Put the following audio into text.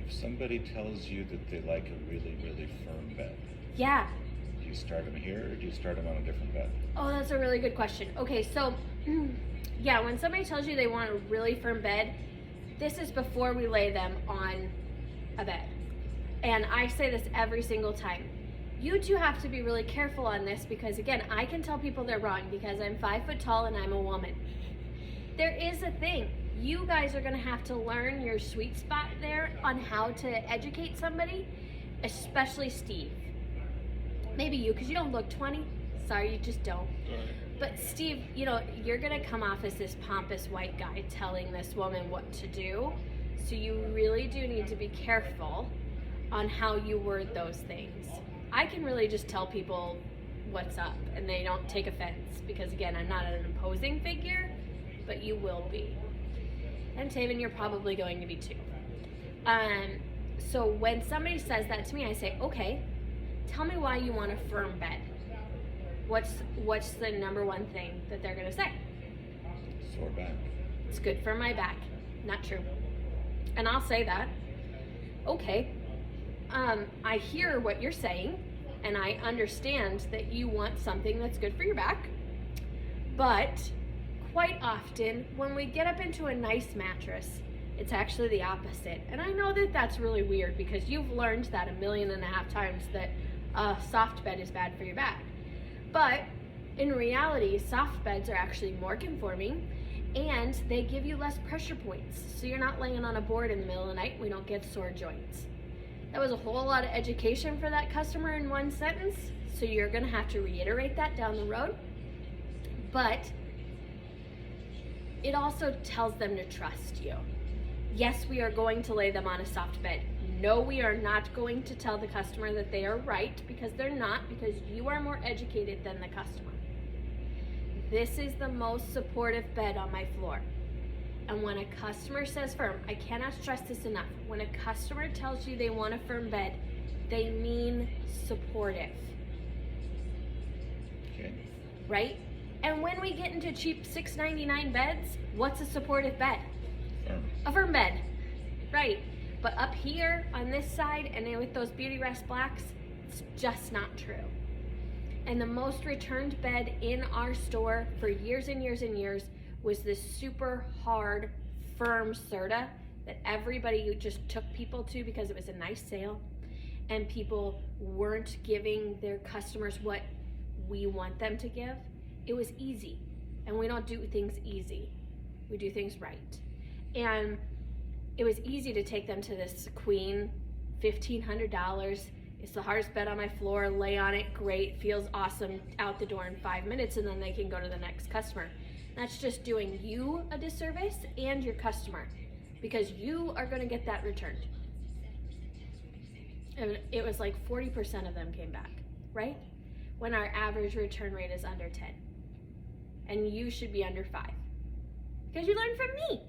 If somebody tells you that they like a really, really firm bed, Yeah. do you start them here or do you start them on a different bed? Oh, that's a really good question. Okay, so yeah, when somebody tells you they want a really firm bed, this is before we lay them on a bed. And I say this every single time. You two have to be really careful on this because, again, I can tell people they're wrong because I'm 5 foot tall and I'm a woman. There is a thing. You guys are going to have to learn your sweet spot there on how to educate somebody, especially Steve. Maybe you, because you don't look 20. Sorry, you just don't. But Steve, you're going to come off as this pompous white guy telling this woman what to do. So you really do need to be careful on how you word those things. I can really just tell people what's up and they don't take offense because, again, I'm not an imposing figure, but you will be. And Taven, you're probably going to be too. So when somebody says that to me, I say, okay, tell me why you want a firm bed. What's the number one thing that they're going to say? Sore back. It's good for my back. Not true. And I'll say that. Okay. I hear what you're saying, and I understand that you want something that's good for your back. But quite often, when we get up into a nice mattress, it's actually the opposite. And I know that that's really weird because you've learned that 1.5 million times that a soft bed is bad for your back. But in reality, soft beds are actually more conforming and they give you less pressure points. So you're not laying on a board in the middle of the night and we don't get sore joints. That was a whole lot of education for that customer in one sentence. So you're gonna have to reiterate that down the road. But it also tells them to trust you. Yes, we are going to lay them on a soft bed. No, we are not going to tell the customer that they are right because they're not, because you are more educated than the customer. This is the most supportive bed on my floor. And when a customer says firm, I cannot stress this enough. When a customer tells you they want a firm bed, they mean supportive. Okay. Right? And when we get into cheap $6.99 beds, what's a supportive bed? Firm. A firm bed. Right. But up here on this side and then with those Beauty Rest blacks, it's just not true. And the most returned bed in our store for years and years and years was this super hard, firm Serta that everybody just took people to because it was a nice sale and people weren't giving their customers what we want them to give. It was easy, and we don't do things easy. We do things right. And it was easy to take them to this queen, $1,500. It's the hardest bed on my floor, lay on it, great, feels awesome, out the door in 5 minutes, and then they can go to the next customer. That's just doing you a disservice and your customer because you are gonna get that returned. And it was like 40% of them came back, right? When our average return rate is under 10. And you should be under 5 because you learned from me.